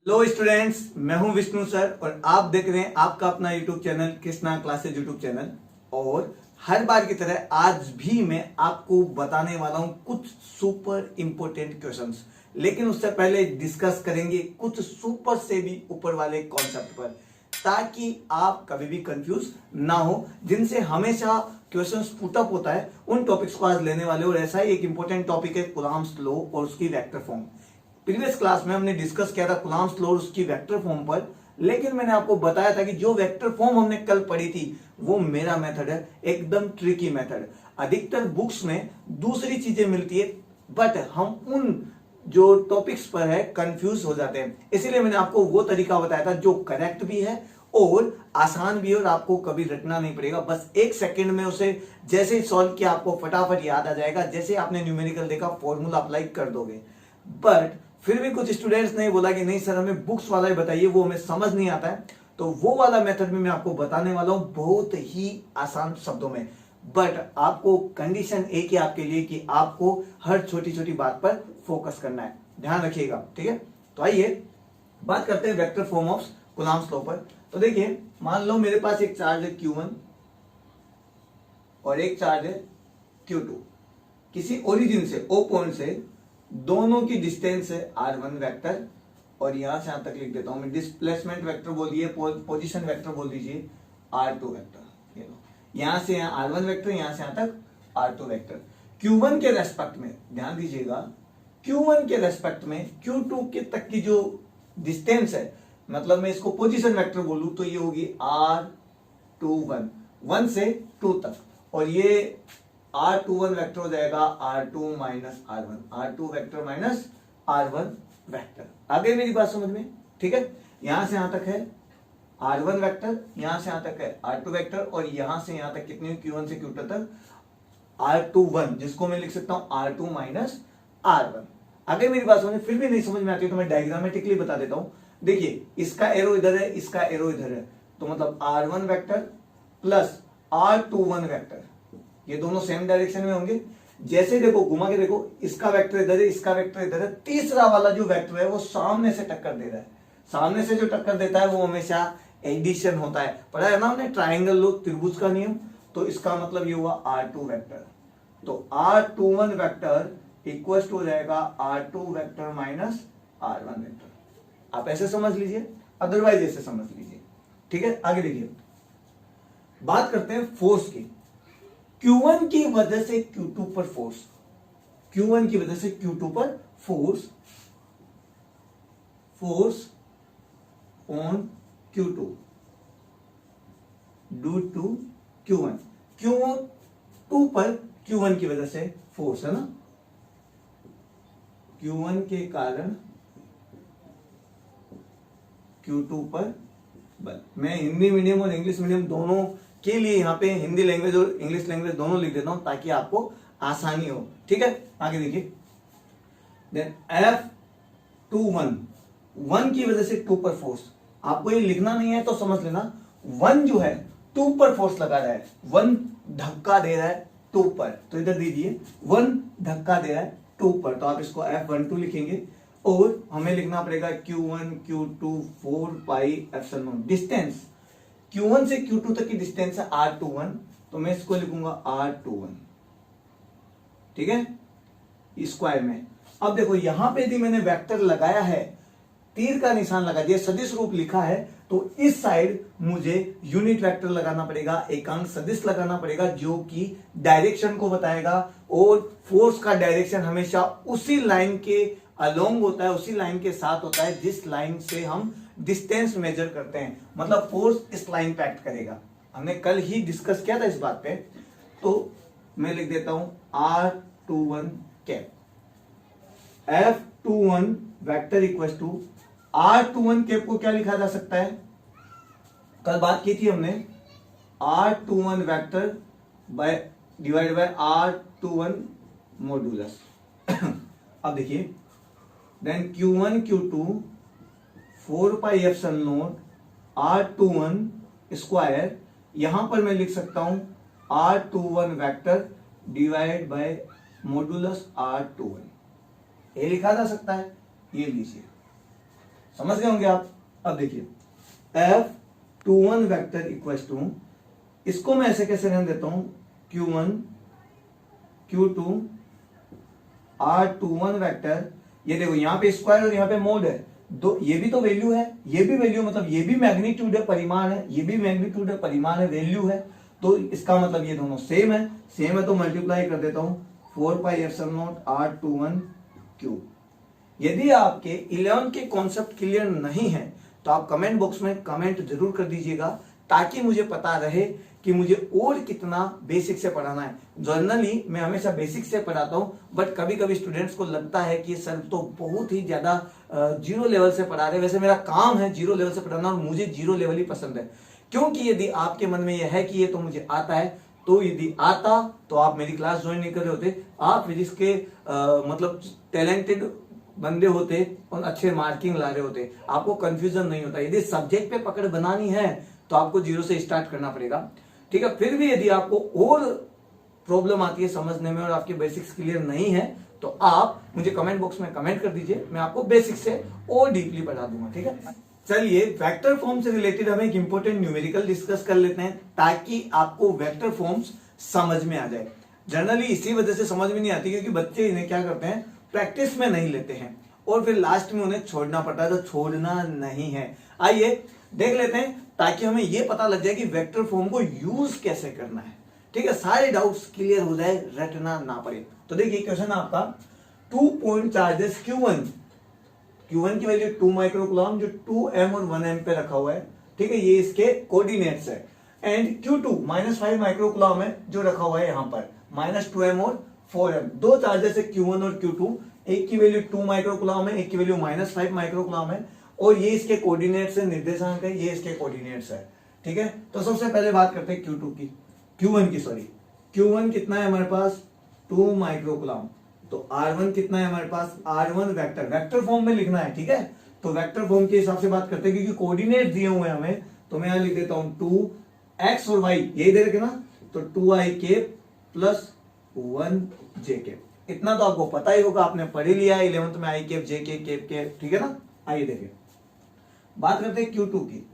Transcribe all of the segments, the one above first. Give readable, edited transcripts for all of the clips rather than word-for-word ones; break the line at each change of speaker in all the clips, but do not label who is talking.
Hello students, मैं हूं Vishnu sir और आप देख रहे हैं आपका अपना YouTube channel Krishna classes YouTube channel. और हर बार की तरह आज भी मैं आपको बताने वाला हूं कुछ सुपर इंपोर्टेंट क्वेश्चंस, लेकिन उससे पहले डिस्कस करेंगे कुछ सुपर से भी ऊपर वाले कॉन्सेप्ट पर, ताकि आप कभी भी कंफ्यूज ना हो, जिनसे हमेशा क्वेश्चंस पुट अप होता है। उन टॉपिक्स को आज लेने वाले और ऐसा ही एक इंपॉर्टेंट टॉपिक है कूलॉम्स लॉ और उसकी वेक्टर फॉर्म। प्रीवियस क्लास में हमने डिस्कस किया था कूलॉम्स लॉ और उसकी वेक्टर फॉर्म पर, लेकिन मैंने आपको बताया था कि जो वेक्टर फॉर्म हमने कल पढ़ी थी वो मेरा मेथड है, एकदम ट्रिकी मेथड। अधिकतर बुक्स में दूसरी चीजें मिलती है, बट हम उन जो टॉपिक्स पर है कंफ्यूज हो जाते हैं। इसीलिए मैंने आपको वो तरीका बताया था जो करेक्ट भी है और आसान भी है, और आपको कभी रटना नहीं पड़ेगा। बस एक सेकंड में उसे जैसे ही सॉल्व किया आपको फटाफट याद आ जाएगा, जैसे आपने न्यूमेरिकल देखा फॉर्मूला अप्लाई कर दोगे। बट फिर भी कुछ स्टूडेंट्स ने बोला कि नहीं सर, हमें बुक्स वाला ही बताइए, वो हमें समझ नहीं आता है। तो वो वाला मेथड भी मैं आपको बताने वाला हूं बहुत ही आसान शब्दों में। बट आपको कंडीशन एक ही आपके लिए कि आपको हर छोटी छोटी बात पर फोकस करना है, ध्यान रखिएगा, ठीक है। तो आइए बात करते हैं vector form of Coulomb's law पर। तो देखिए, मान लो मेरे पास एक चार्ज है Q1 और एक चार्ज है Q2। किसी ओरिजिन से O पॉइंट से दोनों की डिस्टेंस है R1 वेक्टर, और यहां से यहां तक लिख देता हूं मैं, डिस्प्लेसमेंट वेक्टर बोलिए, पोजीशन वेक्टर बोल दीजिए, R2 वेक्टर। ये लो, यहां से यहां R1 वेक्टर, यहां से यहां तक R2 वेक्टर। Q1 के रेस्पेक्ट में ध्यान दीजिएगा, Q1 के रेस्पेक्ट में Q2 के तक की जो डिस्टेंस है, मतलब मैं इसको पोजीशन वेक्टर बोलूं तो ये होगी R21, 1 से 2 तक, और ये R21 वेक्टर हो जाएगा R2 minus R1, R2 vector minus R1 vector. आगे मेरी बात समझ में, ठीक है। यहां से यहां तक है R1 वेक्टर, यहां से यहां तक है R2 वेक्टर, और यहां से यहां तक कितनी, Q1 से Q2 तक R21, जिसको मैं लिख सकता हूं R2 माइनस R1। आगे मेरी बात समझ, फिर भी नहीं समझ में आती तो मैं डायग्रामेटिकली बता देता हूं। देखिए, इसका एरो इधर है, इसका एरो इधर है, तो मतलब R1 vector plus R21 vector, ये दोनों सेम डायरेक्शन में होंगे। जैसे देखो, घुमा के देखो, इसका वेक्टर इधर है, इसका वेक्टर इधर है, तीसरा वाला जो वेक्टर है वो सामने से टक्कर दे रहा है। सामने से जो टक्कर देता है वो हमेशा एडिशन होता है। पढ़ा है ना हमने ट्राइंगल लॉ, त्रिभुज का नियम। तो इसका मतलब ये हुआ R2 वेक्टर, तो R21 वेक्टर इक्वल हो जाएगा R2 vector minus R1 vector. आप ऐसे समझ लीजिए, अदरवाइज ऐसे समझ लीजिए, ठीक है। आगे देखिए, बात करते हैं फोर्स की। Q1 की वजह से Q2 पर फोर्स, Q1 की वजह से Q2 पर force, force on Q2 due to Q1, Q2 पर Q1 की वजह से फोर्स है ना, Q1 के कारण Q2 पर बल। मैं हिंदी मीडियम और इंग्लिश मीडियम दोनों के लिए यहाँ पे हिंदी लैंग्वेज और इंग्लिश लैंग्वेज दोनों लिख देता हूं ताकि आपको आसानी हो, ठीक है। आगे देखिए, देन F21, 1 की वजह से 2 पर फोर्स। आपको ये लिखना नहीं है तो समझ लेना, 1 जो है 2 पर फोर्स लगा रहा है, 1 धक्का दे रहा है 2 पर, तो इधर दीजिए 1 धक्का दे रहा है 2 पर, तो आप इसको F12 लिखेंगे, और हमें लिखना पड़ेगा Q1 Q2 4 pi epsilon. Distance Q1 से Q2 तक की डिस्टेंस है R21, तो मैं इसको लिखूंगा R21, ठीक है, स्क्वायर में। अब देखो, यहां पे यदि मैंने वेक्टर लगाया है, तीर का निशान लगा दिया, सदिश रूप लिखा है, तो इस साइड मुझे यूनिट वेक्टर लगाना पड़ेगा, एकांक सदिश लगाना पड़ेगा, जो कि डायरेक्शन को बताएगा। और फोर्स का डायरेक्शन हमेशा उसी लाइन के अलोंग होता है, उसी लाइन के साथ होता है जिस लाइन से हम डिस्टेंस मेजर करते हैं। मतलब फोर्स इस लाइन पे एक्ट करेगा, हमने कल ही डिस्कस किया था इस बात पे। तो मैं लिख देता हूं R21 cap, F21 vector equal to R21 cap को क्या लिखा जा सकता है, कल बात की थी हमने, R21 vector by divide by R21 modulus. अब देखिए, then Q1 Q2 4 pi epsilon naught R21 square, यहां पर मैं लिख सकता हूं R21 vector divide by modulus R21, ये लिखा जा सकता है, ये लीजिए, समझ गए होंगे आप। अब देखिए F21 वेक्टर इक्वल टू, इसको मैं ऐसे कैसे रहने देता हूं, Q1 Q2 R21 वेक्टर, ये देखो यहाँ पे स्क्वायर और यहाँ पे मोड है, दो ये भी तो वैल्यू है, ये भी वैल्यू, मतलब ये भी मैग्नीट्यूड है, परिमाण है, ये भी मैग्नीट्यूड है, परिमाण है, वैल्यू है, तो इसका मतलब ये दोनों सेम है। सेम है तो मल्टीप्लाई कर देता हूं 4 pi epsilon naught R21 Q। यदि आपके 11 के कॉन्सेप्ट क्लियर नहीं है तो आप कमेंट बॉक्स में कमेंट जरूर कर दीजिएगा, ताकि मुझे पता रहे कि मुझे और कितना बेसिक से पढ़ाना है। जर्नली मैं हमेशा बेसिक से पढ़ाता हूं, बट कभी कभी स्टूडेंट्स को लगता है कि सर तो बहुत ही ज्यादा जीरो लेवल से पढ़ा रहे। वैसे मेरा काम है जीरो लेवल से पढ़ाना, और मुझे जीरो लेवल ही पसंद है, क्योंकि यदि आपके मन में यह है कि ये तो मुझे आता है, तो यदि आता तो आप मेरी क्लास ज्वाइन नहीं कर रहे होते, आप फिजिक्स के मतलब टैलेंटेड बंदे होते और अच्छे मार्किंग ला रहे होते, आपको कंफ्यूजन नहीं होता। यदि सब्जेक्ट पे पकड़ बनानी है तो आपको जीरो से स्टार्ट करना पड़ेगा, ठीक है। फिर भी यदि आपको और प्रॉब्लम आती है समझने में और आपके बेसिक्स क्लियर नहीं है, तो आप मुझे कमेंट बॉक्स में कमेंट कर दीजिए, मैं आपको बेसिक से और डीपली पढ़ा दूंगा, ठीक है। चलिए वेक्टर फॉर्म से रिलेटेड हम एक इंपॉर्टेंट न्यूमेरिकल डिस्कस कर लेते हैं, ताकि आपको वेक्टर फॉर्म्स समझ में आ जाए। जनरली इसी वजह से समझ में नहीं आती, क्योंकि बच्चे इन्हें क्या करते हैं, प्रैक्टिस में नहीं लेते हैं, और फिर लास्ट में उन्हें छोड़ना पड़ता है, तो छोड़ना नहीं है। आइए देख लेते हैं, ताकि हमें यह पता लग जाए कि वेक्टर फॉर्म को यूज कैसे करना है, ठीक है। सारे डाउट्स क्लियर हो जाए, रटना ना पड़े। तो देखिए क्वेश्चन आपका 2 पॉइंट चार्जेस Q1 की वैल्यू 2 माइक्रोकूलम, जो 2m और 1m पे रखा हुआ है, ठीक है, ये इसके कोऑर्डिनेट्स है। एंड Q2 -5 माइक्रोकूलम है, जो रखा हुआ है यहां पर -2m और 4m। दो चार्जेस है Q1 और Q2, एक की वैल्यू 2 माइक्रोकूलम है, एक की वैल्यू -5 माइक्रोकूलम है, और ये इसके कोऑर्डिनेट्स है, निर्देशांक है, ये इसके कोऑर्डिनेट्स है, ठीक है। तो सबसे पहले बात करते हैं Q1 की Q1 कितना है हमारे पास, 2 माइक्रोकूलम। तो R1 कितना है हमारे पास, R1 वेक्टर फॉर्म में लिखना है, ठीक है। तो वेक्टर फॉर्म के हिसाब से बात करते हैं, क्योंकि कोऑर्डिनेट दिए हुए हैं हमें, तो मैं यहां लिख देता हूं 2x और y, यही दे रखे ना, तो 2i प्लस 1j। इतना तो आपको पता ही होगा, आपने पढ़ ही लिया 11th में, i j ठीक है ना। आइए देखिए बात करते हैं Q2 की।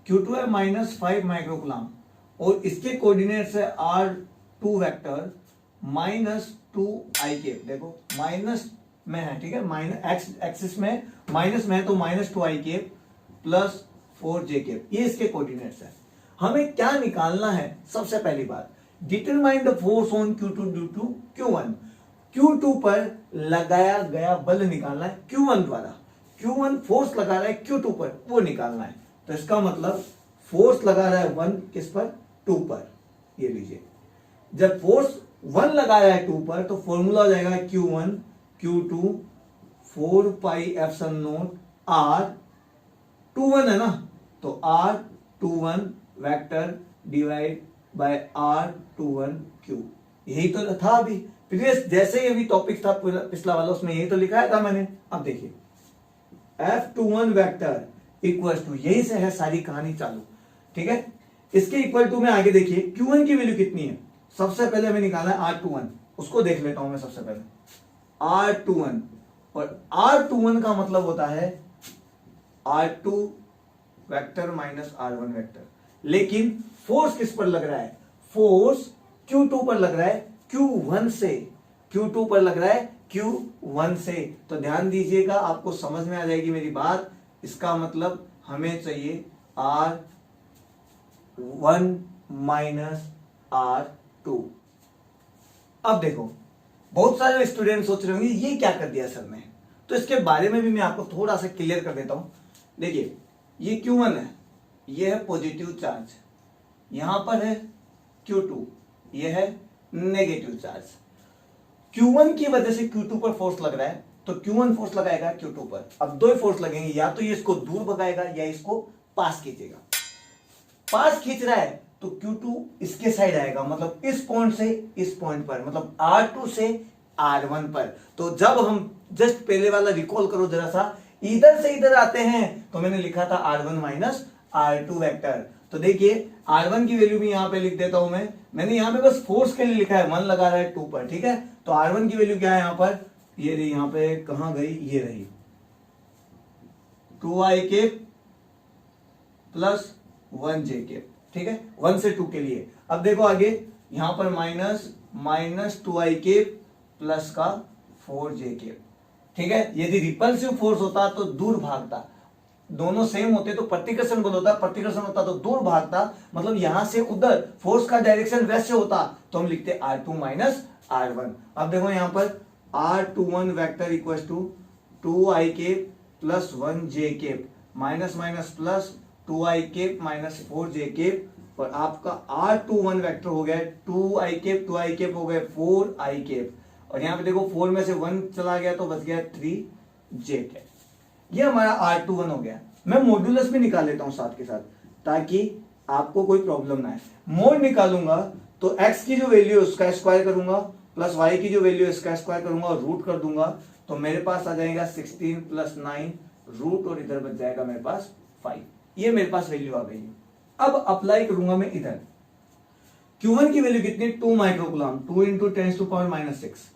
Q2 है -5 माइक्रोकूलम, और इसके कोऑर्डिनेट्स है R2 वेक्टर -2i। देखो माइनस में है, ठीक है, एक्स एक्सिस में माइनस में है, तो -2i प्लस 4j, ये इसके कोऑर्डिनेट्स है। हमें क्या निकालना है, सबसे पहली बात, determine the force on Q2 due to Q1। Q2 पर लगाया गया बल निकालना है Q1 द्वारा। Q1 फोर्स लगा रहा है Q2 पर, वो निकालना है। तो इसका मतलब फोर्स लगा रहा है 1 किस पर, 2 पर, ये लीजिए। जब फोर्स 1 लगा रहा है 2 पर, तो फॉर्मूला हो जाएगा Q1 Q2 4 pi epsilon naught R21 है ना, तो R21 vector divide by R21 Q। यही तो था अभी प्रीवियस, जैसे ही अभी टॉपिक था पिछला वाला, उसमें यही तो लिखाया था मैंने। अब देखिए F21 वेक्टर इक्वल टू, यही से है सारी कहानी चालू, ठीक है। इसके इक्वल टू में आगे देखिए Q1 की वैल्यू कितनी है, सबसे पहले हमें निकालना है R21, उसको देख लेता हूं मैं सबसे पहले। R21, और R21 का मतलब होता है R2 vector minus R1 vector. लेकिन फोर्स किस पर लग रहा है, फोर्स Q2 पर लग रहा है, Q1 से, Q2 पर लग रहा है Q1 से। तो ध्यान दीजिएगा, आपको समझ में आ जाएगी मेरी बात। इसका मतलब हमें चाहिए R1 माइनस R2। अब देखो बहुत सारे स्टूडेंट सोच रहे होंगे ये क्या कर दिया सर ने, तो इसके बारे में भी मैं आपको थोड़ा सा क्लियर कर देता हूं। देखिए ये Q1 है, ये है पॉजिटिव चार्ज, यहां पर है Q2, ये है नेगेटिव चार्ज। Q1 की वजह से Q2 पर फोर्स लग रहा है, तो Q1 फोर्स लगाएगा Q2 पर। अब दो फोर्स लगेंगे, या तो ये इसको दूर भगाएगा या इसको पास खींचेगा। पास खींच रहा है तो Q2 इसके साइड आएगा, मतलब इस पॉइंट से इस पॉइंट पर, मतलब R2 से R1 पर। तो जब हम जस्ट पहले वाला रिकॉल करो जरा सा, इधर से इधर आते हैं, तो मैंने लिखा था R1 माइनस R2 वेक्टर। तो देखिए R1 की वैल्यू भी यहां पे लिख देता हूं मैंने यहां पे बस फोर्स के लिए लिखा है, 1 लगा रहा है 2 पर, ठीक है। तो R1 की वैल्यू क्या है यहां पर, ये रही, यहां पे कहां गई, ये रही 2i प्लस 1j, ठीक है, 1 से 2 के लिए। अब देखो आगे यहां पर माइनस 2i प्लस का 4j, ठीक है। यदि रिपल्सिव फोर्स होता तो दूर भागता, दोनों सेम होते तो प्रतिकर्षण बल होता, प्रतिकर्षण होता तो दूर भागता, मतलब यहां से उधर फोर्स का डायरेक्शन वैसे होता तो हम लिखते R2 माइनस R1। अब देखो यहां पर R21 vector equal to 2i plus 1j, minus minus plus 2i minus 4j, और आपका R21 वेक्टर हो गया 2i हो गया 4i, और यहां पे देखो 4 में से 1 चला गया तो बच गया 3j। ये हमारा R21 हो गया। मैं मॉड्यूलस भी निकाल लेता हूं साथ के साथ ताकि आपको कोई प्रॉब्लम ना है। मोड निकालूंगा तो x की जो वैल्यू है उसका स्क्वायर करूंगा प्लस y की जो वैल्यू है इसका स्क्वायर करूंगा और रूट कर दूंगा, तो मेरे पास आ जाएगा 16 प्लस 9 रूट, और इधर बच जाएगा मेरे पास 5। ये मेरे पास वैल्यू आ गई। अब अप्लाई करूंगा मैं इधर। Q1 की वैल्यू कितनी, 2 माइक्रोकूलम, 2 इंटू 10⁻⁻6।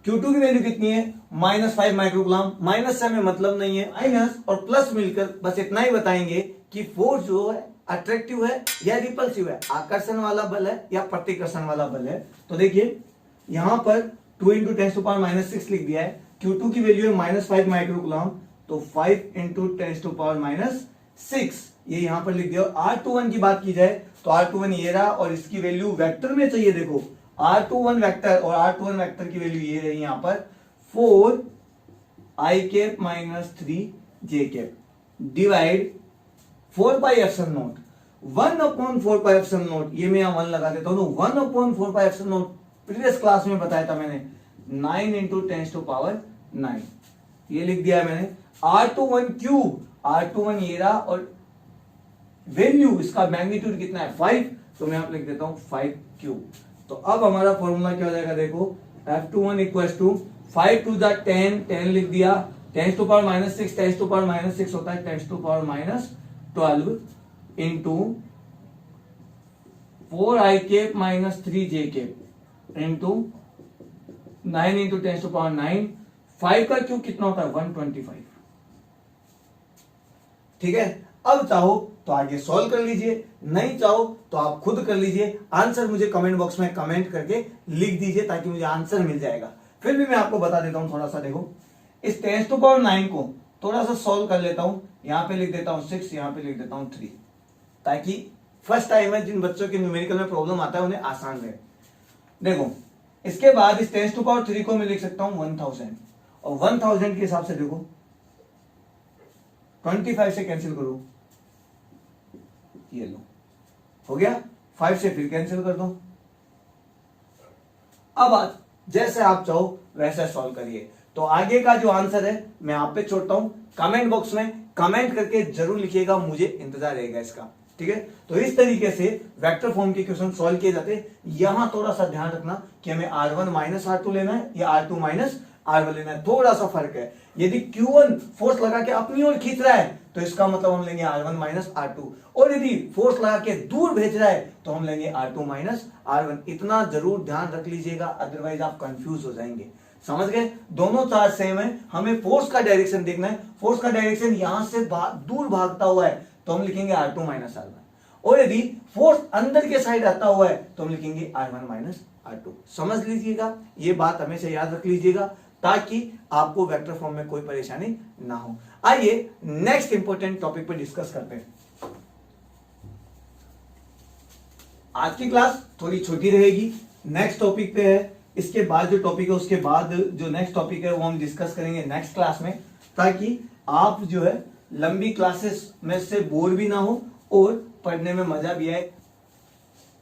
Q2 की वैल्यू कितनी है, -5 माइक्रोकूलम। माइनस से हमें मतलब नहीं है, माइनस और प्लस मिलकर बस इतना ही बताएंगे कि फोर्स जो है अट्रैक्टिव है या रिपल्सिव है, आकर्षण वाला बल है या प्रतिकर्षण वाला बल है। तो देखिए यहां पर 2 इंटू 10⁻⁻6 लिख दिया है। Q2 की वैल्यू है -5 माइक्रोकूलम, तो 5 इंटू 10⁻6 ये यहां पर लिख दिया। R21 की बात की जाए तो R21 ये रहा, और इसकी वैल्यू वेक्टर में चाहिए, देखो R21 वेक्टर, और R21 वेक्टर की वैल्यू ये रही यहां पर 4i माइनस 3j डिवाइड 4πε0, 1/4πε0, ये मैं यहां 1 लगा देता हूं, तो 1/4πε0 प्रीवियस क्लास में बताया था मैंने 9 इंटू 10⁻9, ये लिख दिया है मैंने। R21 क्यूब, R21 ये रहा, और वैल्यू इसका मैग्नीट्यूड कितना है 5, तो मैं आप लिख देता हूं 5 क्यूब। तो अब हमारा फॉर्मूला क्या हो जाएगा, देखो F21 equal to 5 to the 10 लिख दिया, 10⁻⁻6, 10⁻⁻6 होता है 10⁻12 into 4i minus 3j into 9 into 10⁻9, 5 का क्यूब कितना होता है 125, ठीक है। अब चाहो तो आगे सॉल्व कर लीजिए, नहीं चाहो तो आप खुद कर लीजिए। आंसर मुझे कमेंट बॉक्स में कमेंट करके लिख दीजिए ताकि मुझे आंसर मिल जाएगा। फिर भी मैं आपको बता देता हूं थोड़ा सा, देखो इस 10⁻9 को थोड़ा सा सॉल्व कर लेता हूं। यहां पे लिख देता हूं 6, यहां पे लिख देता हूं 3, ताकि फर्स्ट टाइम है जिन बच्चों के न्यूमेरिकल में प्रॉब्लम आता है उन्हें आसान रहे। देखो इसके बाद इस 10⁻3 को मैं लिख सकता हूं 1000, और 1000 के हिसाब से देखो 25 से कैंसिल करो, ये लो हो गया, 5 से फिर कैंसिल कर दो। अब जैसे आप चाहो वैसे सॉल्व करिए। तो आगे का जो आंसर है मैं आप पे छोड़ता हूं, कमेंट बॉक्स में कमेंट करके जरूर लिखिएगा, मुझे इंतजार रहेगा इसका, ठीक है। तो इस तरीके से वेक्टर फॉर्म के क्वेश्चन सॉल्व किए जाते हैं। यहां थोड़ा सा ध्यान रखना कि हमें R1 माइनस R2 लेना है या R2 माइनस R1 लेना है, थोड़ा सा फर्क है। यदि Q1 फोर्स लगा के अपनी ओर खींच रहा है तो इसका मतलब हम लेंगे R1 माइनस R2, और यदि फोर्स लगा के दूर भेज रहा है तो हम लेंगे R2 माइनस R1। इतना जरूर ध्यान रख लीजिएगा, अदरवाइज आप कंफ्यूज हो जाएंगे। समझ गए, दोनों चार्ज सेम है, हमें फोर्स का डायरेक्शन देखना है। फोर्स का डायरेक्शन यहां से दूर भागता हुआ है तो हम लिखेंगे R2 माइनस R1, और यदि फोर्स अंदर के साइड आता हुआ है तो हम लिखेंगे R1 माइनस R2। समझ लीजिएगा, ये बात हमेशा याद रख लीजिएगा ताकि आपको वेक्टर फॉर्म में कोई परेशानी ना हो। आइए नेक्स्ट इंपॉर्टेंट टॉपिक पर डिस्कस करते हैं। आज की क्लास थोड़ी छोटी रहेगी, नेक्स्ट टॉपिक पे है। इसके बाद जो टॉपिक है उसके बाद जो नेक्स्ट टॉपिक है वो हम डिस्कस करेंगे नेक्स्ट क्लास में, ताकि आप जो है लंबी क्लासेस में से बोर भी ना हो और पढ़ने में मजा भी आए।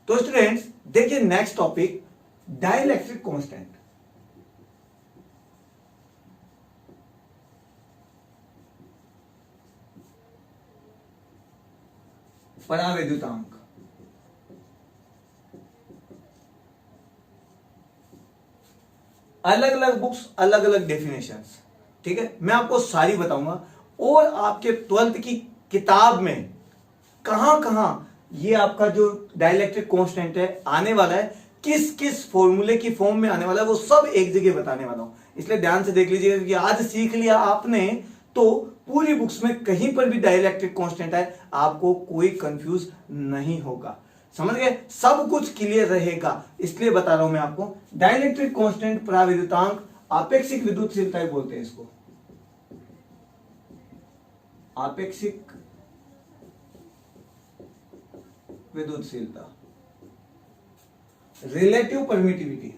तो स्टूडेंट्स देखिए नेक्स्ट टॉपिक डाइलेक्ट्रिक कांस्टेंट। परावैद्युतांक, अलग अलग बुक्स अलग अलग डेफिनेशंस, ठीक है। मैं आपको सारी बताऊंगा, और आपके 12th की किताब में कहां कहां ये आपका जो डाइलेक्ट्रिक कांस्टेंट है आने वाला है, किस किस फॉर्मूले की फॉर्म में आने वाला है, वो सब एक जगह बताने वाला हूं। इसलिए ध्यान से देख लीजिएगा कि आज सीख लिया आपने तो पूरी बुक्स में कहीं पर भी डाइलेक्ट्रिक कांस्टेंट है, आपको कोई कंफ्यूज नहीं होगा। समझ गए, सब कुछ क्लियर रहेगा, इसलिए बता रहा हूं मैं आपको। डाइलेक्ट्रिक कांस्टेंट, पराविद्युतांक, आपेक्षिक विद्युतशीलता बोलते हैं इसको, आपेक्षिक विद्युतशीलता, रिलेटिव परमिटिविटी।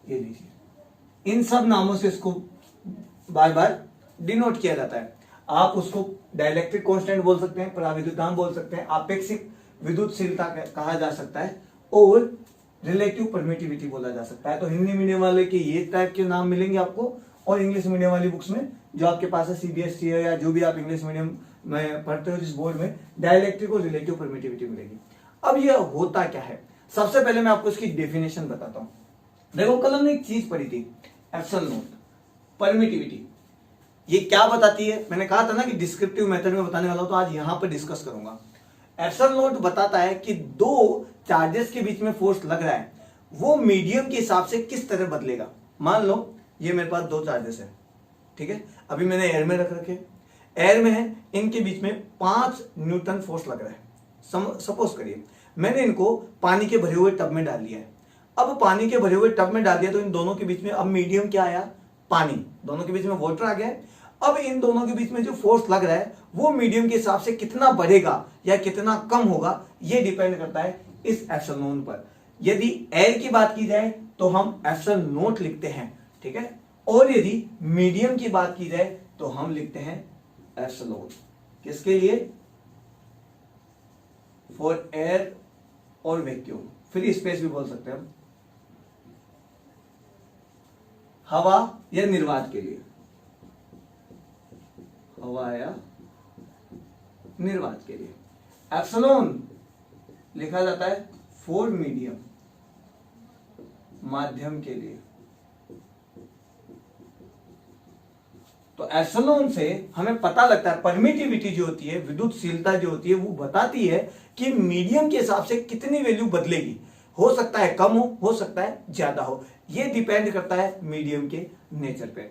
ये लीजिए, इन सब नामों से इसको बार बार डिनोट किया जाता है। आप उसको डाइलेक्ट्रिक कांस्टेंट बोल सकते हैं, पराविद्युतांक बोल सकते हैं, आपेक्षिक विद्युतशीलता कहा जा सकता है, और रिलेटिव परमिटिविटी बोला जा सकता है। तो हिंदी मीडियम वाले के ये टाइप के नाम मिलेंगे आपको, और इंग्लिश मीडियम वाली बुक्स में जो आपके पास है, सीबीएसई है या जो भी आप इंग्लिश मीडियम में पढ़ते हो जिस बोर्ड में, डाइलेक्ट्रिक और रिलेटिव परमिटिविटी मिलेगी। अब ये होता क्या है, सबसे पहले मैं आपको इसकी डेफिनेशन बताता हूं। देखो, कल हमने एक चीज पढ़ी थी, एप्सिलॉन नॉट, परमिटिविटी। ये क्या बताती है, मैंने कहा था ना कि डिस्क्रिप्टिव मेथड में बताने वाला हूं, तो आज यहां पर डिस्कस करूंगा। एप्सिलॉन नॉट बताता है कि दो चार्जेस के बीच में फोर्स लग रहा है, वो मीडियम के हिसाब से किस तरह बदलेगा। मान लो ये मेरे पास दो चार्जेस है, ठीक है, अभी मैंने एयर में रख रखे, एयर में है, इनके बीच में 5 न्यूटन फोर्स लग रहा है। सपोज करिए मैंने इनको पानी के भरे हुए टब में डाल दिया है। अब पानी के भरे हुए टब में डाल दिया तो इन दोनों के बीच में अब मीडियम क्या आया, पानी, दोनों के बीच में वाटर आ गया है। अब इन दोनों के बीच में जो फोर्स लग रहा है वो मीडियम के हिसाब से कितना बढ़ेगा या कितना कम होगा, ये डिपेंड करता है इस एप्सिलॉन पर। यदि एयर की बात की जाए तो हम एप्सिलॉन नॉट लिखते हैं, ठीक है, और यदि मीडियम की बात की जाए तो हम लिखते हैं एप्सिलॉन। किसके लिए, फॉर एयर और वैक्यूम, फ्री स्पेस भी बोल सकते हैं हम, हवा या निर्वात के लिए, हवा या निर्वात के लिए। एप्सिलॉन लिखा जाता है फॉर मीडियम, माध्यम के लिए। तो एप्सिलॉन से हमें पता लगता है परमिटिविटी जो होती है, विद्युतशीलता जो होती है, वो बताती है कि मीडियम के हिसाब से कितनी वैल्यू बदलेगी। हो सकता है कम हो सकता है ज्यादा हो, ये डिपेंड करता है मीडियम के नेचर पे।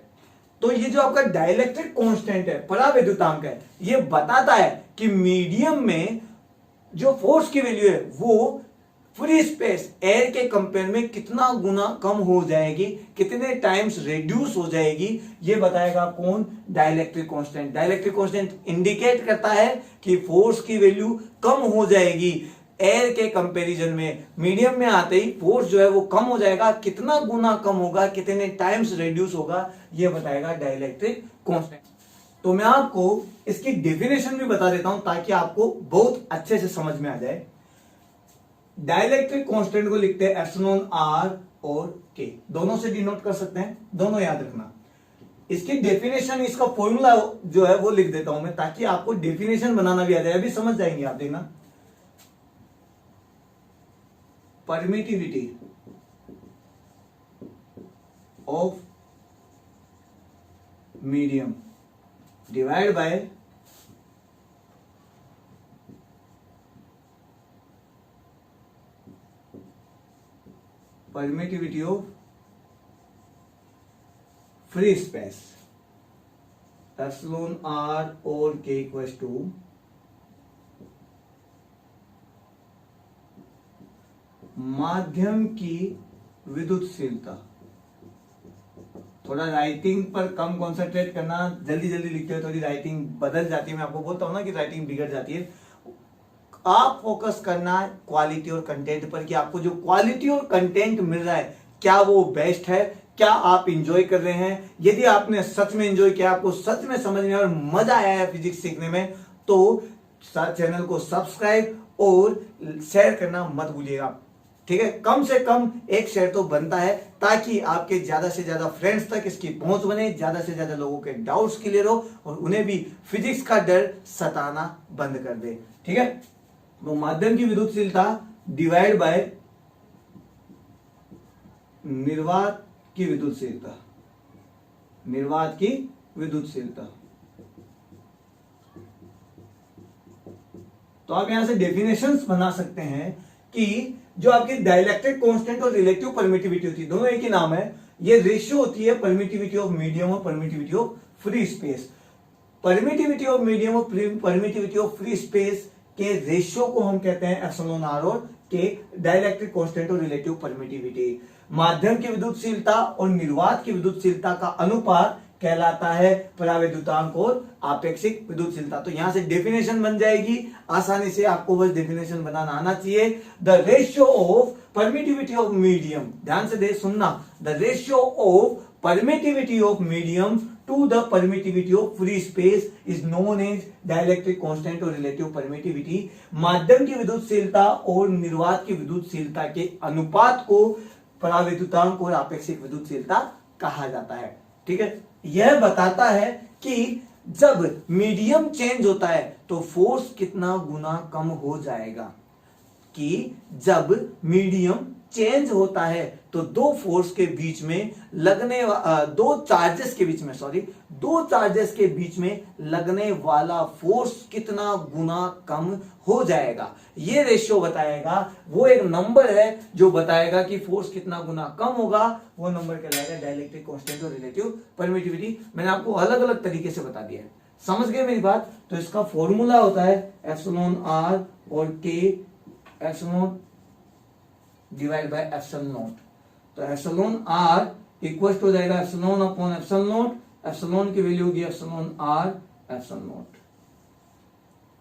तो ये जो आपका डाइलेक्ट्रिक कांस्टेंट है, पराविद्युतांक है, ये बताता है कि मीडियम में जो फोर्स की वैल्यू है वो फ्री स्पेस एयर के कंपेयर में कितना गुना कम हो जाएगी, कितने टाइम्स रिड्यूस हो जाएगी, ये बताएगा कौन, dielectric constant. Dielectric constant indicate करता है कि फोर्स की वैल्यू कम हो जाएगी एयर के कंपैरिजन में। मीडियम में आते ही फोर्स जो है वो कम हो जाएगा, कितना गुना कम होगा, कितने टाइम्स रिड्यूस होगा, ये बताएगा डाइलेक्ट्रिक कांस्टेंट। तो मैं आपको इसकी डेफिनेशन भी बता देता हूं ताकि आपको बहुत अच्छे से समझ में आ जाए। डाइलेक्ट्रिक कांस्टेंट को लिखते हैं एप्सिलॉन आर और के, दोनों से डिनोट कर सकते हैं, दोनों याद रखना। इसकी डेफिनेशन, इसका फॉर्मूला जो है वो लिख देता हूं मैं ताकि आपको डेफिनेशन बनाना भी आ जाए, अभी समझ जाएंगे आप, देखना। Permittivity of medium divide by permittivity of free space, epsilon R और के इक्वल्स टू माध्यम की विद्युतशीलता। थोड़ा राइटिंग पर कम कॉन्सेंट्रेट करना, जल्दी जल्दी लिखते हो थोड़ी राइटिंग बदल जाती है, मैं आपको बोलता हूं ना कि राइटिंग बिगड़ जाती है। आप फोकस करना क्वालिटी और कंटेंट पर कि आपको जो क्वालिटी और कंटेंट मिल रहा है क्या वो बेस्ट है, क्या आप इंजॉय कर रहे हैं। यदि आपने सच में इंजॉय किया, आपको सच में समझ में और मजा आया है फिजिक्स सीखने में, तो चैनल को सब्सक्राइब और शेयर करना मत भूलिएगा, ठीक है। कम से कम एक शेयर तो बनता है ताकि आपके ज्यादा से ज्यादा फ्रेंड्स तक इसकी पहुंच बने, ज्यादा से ज्यादा लोगों के डाउट्स क्लियर हो और उन्हें भी फिजिक्स का डर सताना बंद कर दे, ठीक है। तो माध्यम की विद्युतशीलता डिवाइड बाय निर्वात की विद्युतशीलता, निर्वात की विद्युतशीलता। तो आप यहां से डेफिनेशंस बना सकते हैं कि जो आपकी डाइलेक्ट्रिक कांस्टेंट और रिलेटिव परमिटिविटी होती है, दोनों एक ही नाम है। ये रेशियो होती है परमिटिविटी ऑफ मीडियम और permittivity of free space. Permittivity of medium और परमिटिविटी ऑफ फ्री स्पेस के रेशियो को हम कहते हैं एप्सिलॉन आर और के डाइलेक्ट्रिक कांस्टेंट और रिलेटिव परमिटिविटी। माध्यम की विद्युतशीलता और निर्वात की विद्युतशीलता का अनुपात कहलाता है परावैद्युतांक और आपेक्षिक विद्युतशीलता। तो यहां से डेफिनेशन बन जाएगी आसानी से, आपको बस डेफिनेशन बनाना आना चाहिए। The ratio of permittivity of medium, ध्यान से दे सुनना, the ratio of permittivity of medium to the permittivity of free space is known as dielectric constant और रिलेटिव परमिटिविटी। माध्यम की विद्युतशीलता और निर्वात की विद्युतशीलता के अनुपात को परावैद्युतांक और आपेक्षिक विद्युतशीलता कहा जाता है। ठीक है, यह बताता है कि जब मीडियम चेंज होता है तो फोर्स कितना गुना कम हो जाएगा, कि जब मीडियम चेंज होता है तो दो फोर्स के बीच में लगने दो चार्जेस के बीच में लगने वाला फोर्स कितना गुना कम हो जाएगा। ये रेशियो बताएगा, वो एक नंबर है जो बताएगा कि फोर्स कितना गुना कम होगा, वो नंबर कहलाएगा डाइलेक्ट्रिक कांस्टेंट और रिलेटिव परमिटिविटी। मैंने आपको अलग अलग तरीके से बता दिया है, समझ गए मेरी बात। तो इसका फॉर्मूला होता है एप्सिलॉन आर और के epsilon divide by epsilon not. तो एप्सिलॉन आर इक्वल टू हो जाएगा epsilon upon epsilon not, epsilon की वैल्यू होगी एप्सिलॉन आर एप्सिलॉन नॉट।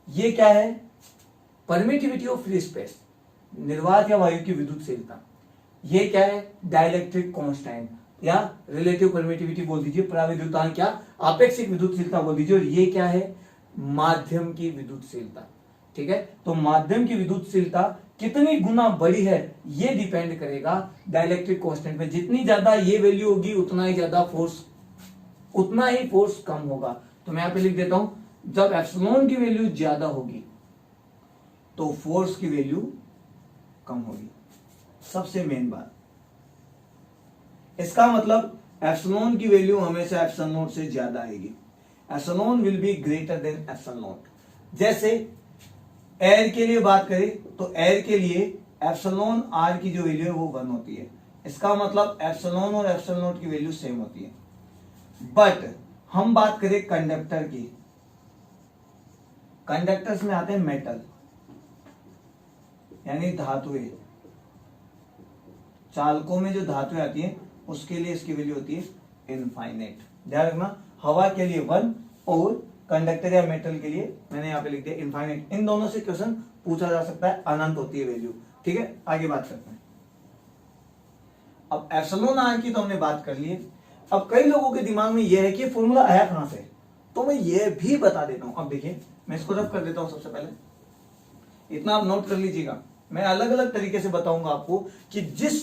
ये क्या है, परमिटिविटी ऑफ फ्री स्पेस, निर्वात या वायु की विद्युतशीलता। ये क्या है, डाइलेक्ट्रिक कांस्टेंट या रिलेटिव परमिटिविटी बोल दीजिए, परावैद्युतांक या आपेक्षिक विद्युतशीलता बोल दीजिए। और ये क्या है, माध्यम की विद्युतशीलता। ठीक है, तो माध्यम की विद्युतशीलता कितनी गुना बड़ी है ये डिपेंड करेगा डाइलेक्ट्रिक कांस्टेंट पे। जितनी ज्यादा ये वैल्यू होगी उतना ही फोर्स कम होगा। तो मैं यहां पे लिख देता हूं, जब एप्सिलॉन की वैल्यू ज्यादा होगी तो फोर्स की वैल्यू कम होगी। सबसे मेन बात, इसका मतलब एप्सिलॉन की वैल्यू हमेशा एप्सिलॉन नॉट से ज्यादा आएगी। Epsilon will be greater than epsilon not. जैसे एयर के लिए बात करें तो एयर के लिए एप्सिलॉन आर की जो वैल्यू है वो 1 होती है। इसका मतलब एप्सिलॉन और एप्सिलॉन नॉट की वैल्यू सेम होती है। बट हम बात करें कंडक्टर की, कंडक्टर्स में आते हैं मेटल यानी धातुएं, चालकों में जो धातुएं आती हैं उसके लिए इसकी वैल्यू होती है इनफाइनाइट। ध्यान रखना, हवा के लिए 1 और कंडक्टर या मेटल के लिए मैंने यहां पे लिख दिया इनफाइनाइट। इन दोनों से क्वेश्चन पूछा जा सकता है, अनंत होती है वैल्यू। ठीक है, आगे बात करते हैं। अब एप्सिलॉन आर की तो हमने बात कर ली है। अब कई लोगों के दिमाग में यह है कि फॉर्मूला आया कहां से, तो मैं यह भी बता देता हूं। अब देखिए, मैं इसको रफ कर देता हूं। सबसे पहले इतना आप नोट कर लीजिएगा, मैं अलग अलग तरीके से बताऊंगा आपको कि जिस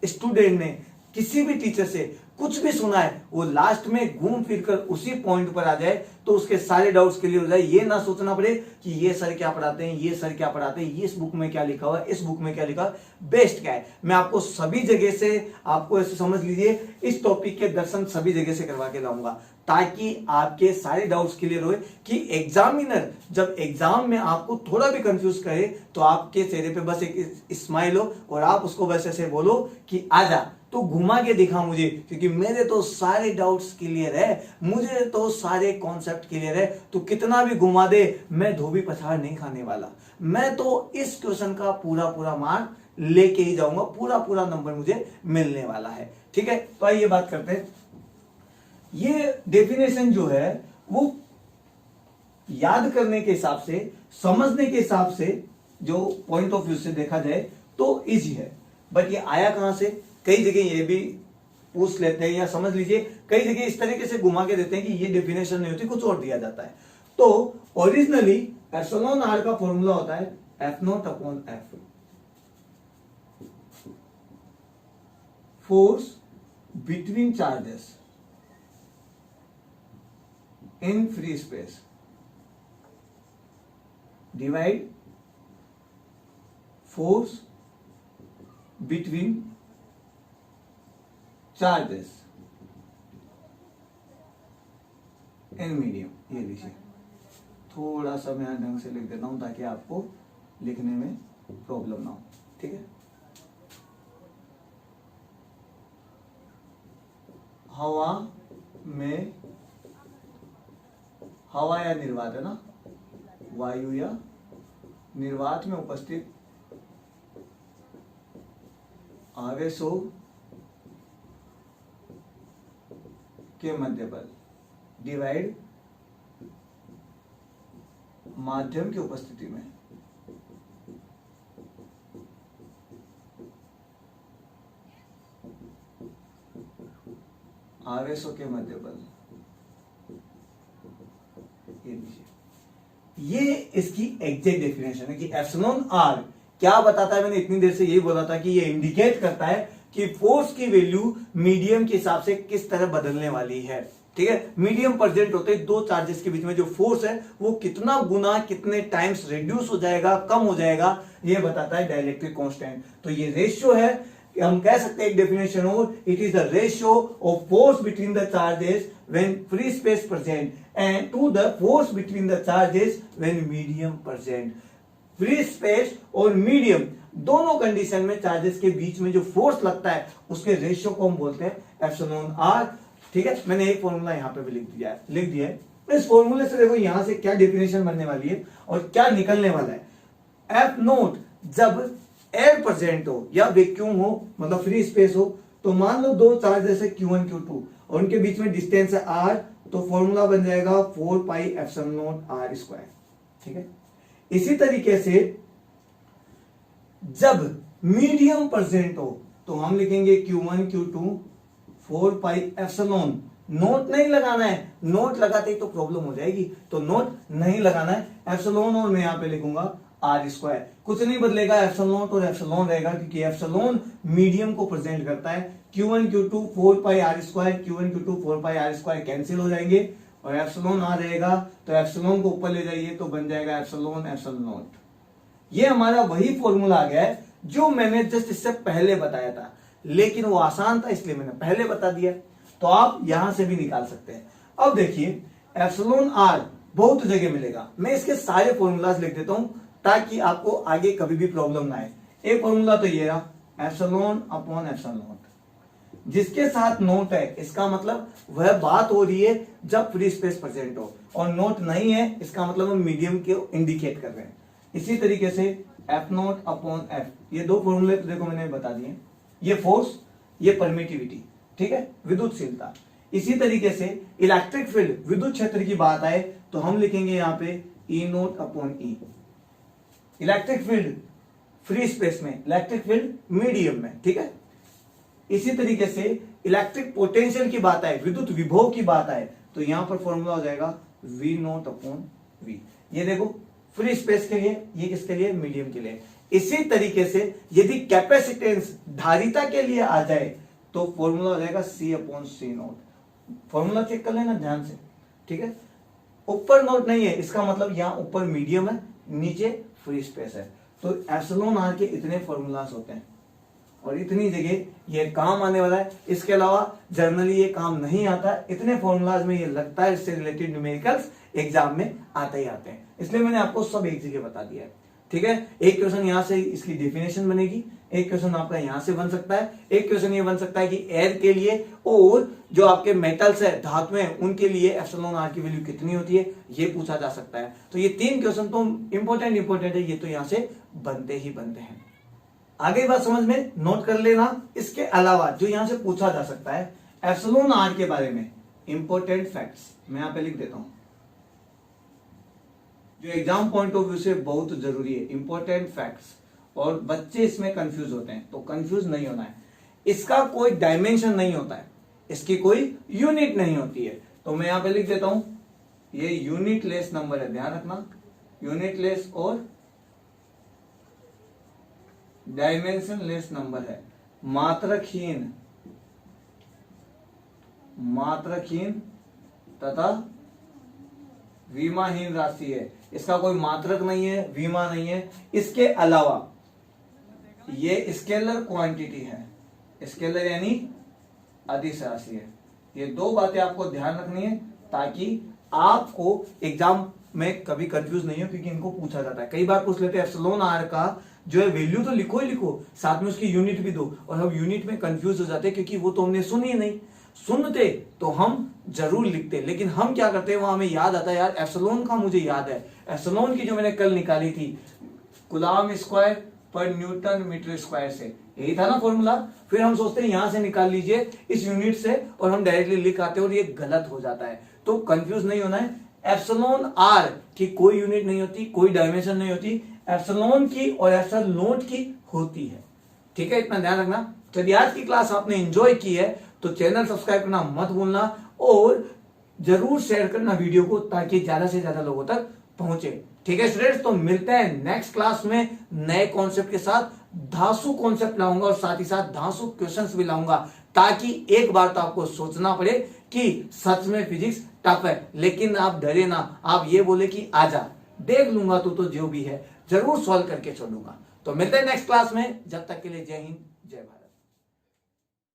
स्टूडेंट ने किसी भी टीचर से कुछ भी सुना है वो लास्ट में घूम फिर कर उसी पॉइंट पर आ जाए तो उसके सारे डाउट्स क्लियर हो जाए। ये ना सोचना पड़े कि ये सर क्या पढ़ाते हैं, ये सर क्या पढ़ाते हैं, ये इस बुक में क्या लिखा हुआ है, इस बुक में क्या लिखा है, बेस्ट क्या है। मैं आपको सभी जगह से, आपको ऐसे समझ लीजिए, इस टॉपिक के दर्शन सभी जगह से करवा के लाऊंगा ताकि आपके सारे डाउट्स क्लियर होए। कि एग्जामिनर जब एग्जाम में आपको थोड़ा भी कंफ्यूज करे तो आपके चेहरे पे बस एक स्माइल हो और आप उसको बस ऐसे बोलो कि आजा, तो घुमा के दिखा मुझे, क्योंकि मेरे तो सारे डाउट्स क्लियर है, मुझे तो सारे कॉन्सेप्ट क्लियर है। तो कितना भी घुमा दे, मैं धोबी पछाड़ नहीं खाने वाला। मैं तो इस क्वेश्चन का पूरा मार्क लेके ही जाऊंगा, पूरा नंबर मुझे मिलने वाला है। ठीक है, तो आइए बात करते हैं। ये डेफिनेशन जो है वो याद करने के हिसाब से, समझने के हिसाब से, जो पॉइंट ऑफ व्यू से देखा जाए तो इजी है। बट ये आया कहां से, कई जगह ये भी पूछ लेते हैं, या समझ लीजिए कई जगह इस तरीके से घुमा के देते हैं कि ये डेफिनेशन नहीं होती, कुछ और दिया जाता है। तो ओरिजिनली एप्सिलॉन आर का फॉर्मूला होता है F not upon F, force between charges in free space divide force between charges in medium. ये लीजिए, थोड़ा सा मैं ढंग से लिख देता हूं ताकि आपको लिखने में प्रॉब्लम ना हो। ठीक है। हवा में, हवा या निर्वात है ना, वायु या निर्वात में उपस्थित आवेशों के मध्य बल डिवाइड माध्यम की उपस्थिति में आवेशों के मध्य बल, ये इसकी एग्जैक्ट डेफिनेशन है कि एप्सिलॉन आर क्या बताता है। मैंने इतनी देर से यही बोला था कि ये इंडिकेट करता है कि फोर्स की वैल्यू मीडियम के हिसाब से किस तरह बदलने वाली है। ठीक है, मीडियम प्रेजेंट होते हैं, दो चार्जेस के बीच में जो फोर्स है वो कितना गुना कितने टाइम्स रिड्यूस हो जाएगा, कम हो जाएगा, ये बताता है डाइलेक्ट्रिक कांस्टेंट। तो ये रेशियो है, हम कह सकते हैं एक डेफिनेशन हो, it is the ratio of force between the charges when free space present and to the force between the charges when medium present. Free space और मीडियम दोनों कंडीशन में चार्जेस के बीच में जो फोर्स लगता है उसके रेशियो को हम बोलते हैं एप्सिलॉन आर। ठीक है, मैंने एक फॉर्मूला यहाँ पे भी लिख दिया है। इस फॉर्मूले से देखो यहां से क्या डेफिनेशन बनने वाली है और क्या निकलने वाला है। एफ नोट जब एयर प्रेजेंट हो या वैक्यूम हो, मतलब फ्री स्पेस हो, तो मान लो दो चार्ज जैसे Q1 Q2 और उनके बीच में डिस्टेंस है R, तो फॉर्मूला बन जाएगा 4 pi epsilon not R square. ठीक है, इसी तरीके से जब मीडियम प्रेजेंट हो तो हम लिखेंगे Q1 Q2 4 pi epsilon, note नहीं लगाना है, नोट लगाते ही तो प्रॉब्लम हो जाएगी, तो नोट नहीं लगाना है, एप्सिलॉन और मैं यहां पे लिखूंगा आर स्क्वायर। कुछ नहीं बदलेगा, एप्सिलॉन और एप्सिलॉन रहेगा क्योंकि एप्सिलॉन मीडियम को प्रेजेंट करता है। Q1 Q2 4 pi R square, Q1 Q2 4 pi R square cancel हो जाएंगे और एप्सिलॉन आ रहेगा, तो एप्सिलॉन को ऊपर ले जाइए तो बन जाएगा एप्सिलॉन एप्सिलॉन नॉट। ये हमारा वही फॉर्मूला आ गया है जो मैंने जस्ट इससे पहले बताया था, लेकिन वो आसान था इसलिए मैंने पहले बता दिया, तो आप यहां से भी निकाल सकते हैं। अब देखिए एप्सिलॉन आर बहुत जगह मिलेगा, मैं इसके सारे फॉर्मूलाज लिख देता हूं ताकि आपको आगे कभी भी प्रॉब्लम ना आए। एक फॉर्मूला तो ये रहा एप्सिलॉन अपॉन एप्सिलॉन नॉट, जिसके साथ नोट है इसका मतलब वह बात हो रही है जब फ्री स्पेस प्रेजेंट हो, और नोट नहीं है इसका मतलब हम मीडियम को इंडिकेट कर रहे हैं। इसी तरीके से एफ नोट अपॉन एफ, ये दो फॉर्मूले तो देखो मैंने बता दिए, ये फोर्स, ये परमिटिविटी, ठीक है, विद्युतशीलता। इसी तरीके से इलेक्ट्रिक फील्ड, विद्युत क्षेत्र की बात आए तो हम लिखेंगे यहाँ पे ई नोट अपॉन ई। इलेक्ट्रिक फील्ड फ्री स्पेस में, इलेक्ट्रिक फील्ड मीडियम में, ठीक है। इसी तरीके से इलेक्ट्रिक पोटेंशियल की बात आए, विद्युत विभव की बात आए, तो यहां पर फॉर्मूला हो जाएगा वी नोट अपॉन वी। ये देखो फ्री स्पेस के लिए, ये किसके लिए, मीडियम के लिए। इसी तरीके से यदि कैपेसिटेंस धारिता के लिए आ जाए तो फॉर्मूला हो जाएगा सी अपॉन सी नोट। फॉर्मूला चेक कर लेना ध्यान से, ठीक है। ऊपर नोट नहीं है इसका मतलब यहां ऊपर मीडियम है, नीचे फ्री स्पेस है, तो एप्सिलॉन आर के इतने फॉर्मूलास होते हैं और इतनी जगह ये काम आने वाला है। इसके अलावा जनरली ये काम नहीं आता, इतने फॉर्मूलाज में ये लगता है, इससे रिलेटेड न्यूमेरिकल्स एग्जाम में आते ही आते हैं, इसलिए मैंने आपको सब एक जगह बता दिया है, ठीक है। एक क्वेश्चन यहां से इसकी डेफिनेशन बनेगी, एक क्वेश्चन आपका यहां से बन सकता है, एक क्वेश्चन ये बन सकता है कि एयर के लिए और जो आपके मेटल्स है, धातु हैं, उनके लिए एप्सिलॉन आर की वैल्यू कितनी होती है, ये पूछा जा सकता है। तो ये तीन क्वेश्चन तो इंपॉर्टेंट है, ये तो यहां से बनते ही बनते हैं। आगे बात समझ में, नोट कर लेना। इसके अलावा जो यहां से पूछा जा सकता है एप्सिलॉन आर के बारे में इंपॉर्टेंट फैक्ट्स, मैं यहां पे लिख देता हूं जो एग्जाम पॉइंट ऑफ व्यू से बहुत जरूरी है, इंपॉर्टेंट फैक्ट्स। और बच्चे इसमें कंफ्यूज होते हैं, तो कंफ्यूज नहीं होना है। इसका कोई डायमेंशन नहीं होता है, इसकी कोई यूनिट नहीं होती है, तो मैं यहां पे लिख देता हूं ये यूनिट लेस नंबर है, ध्यान रखना, यूनिट लेस और डायमेंशन लेस नंबर है। मात्रकहीन तथा विमाहीन राशि है, इसका कोई मात्रक नहीं है, विमा नहीं है। इसके अलावा ये स्केलर क्वांटिटी है, स्केलर यानी अदिश राशि है। ये दो बातें आपको ध्यान रखनी है ताकि आपको एग्जाम में कभी कंफ्यूज नहीं हो, क्योंकि इनको पूछा जाता है। कई बार पूछ लेते हैं एप्सिलॉन आर का जो है वैल्यू तो लिखो ही लिखो, साथ में उसकी यूनिट भी दो, और हम यूनिट में कंफ्यूज हो जाते हैं क्योंकि वो तो हमने सुनी ही नहीं। सुनते तो हम जरूर लिखते, लेकिन हम क्या करते हैं, वहां हमें याद आता है यार एप्सिलॉन का मुझे याद है, एप्सिलॉन की जो मैंने कल निकाली थी कूलम्ब स्क्वायर पर न्यूटन मीटर स्क्वायर से, यही था ना फॉर्मूला। फिर हम सोचते हैं यहां से निकाल लीजिए इस यूनिट से, और हम डायरेक्टली लिख आते हैं और ये गलत हो जाता है। तो कंफ्यूज नहीं होना है, एप्सिलॉन आर की कोई यूनिट नहीं होती, कोई डायमेंशन नहीं होती, एप्सिलॉन की और एप्सिलॉन नोट की होती है। ठीक है, इतना ध्यान रखना। तो यदि आज की क्लास आपने एंजॉय की है तो चैनल सब्सक्राइब करना मत भूलना, और जरूर शेयर करना वीडियो को, ताकि ज्यादा से ज्यादा लोगों तक पहुंचे। ठीक है स्टूडेंट्स, तो मिलते हैं नेक्स्ट क्लास में नए कॉन्सेप्ट के साथ। धांसू कॉन्सेप्ट लाऊंगा और साथ ही साथ धांसू क्वेश्चंस भी लाऊंगा, ताकि एक बार तो आपको सोचना पड़े कि सच में फिजिक्स टफ है, लेकिन आप डरे ना, आप ये बोले कि आजा देख लूंगा, तो जो भी है जरूर सॉल्व करके छोड़ूंगा। तो मिलते हैं नेक्स्ट क्लास में, जब तक के लिए जय हिंद।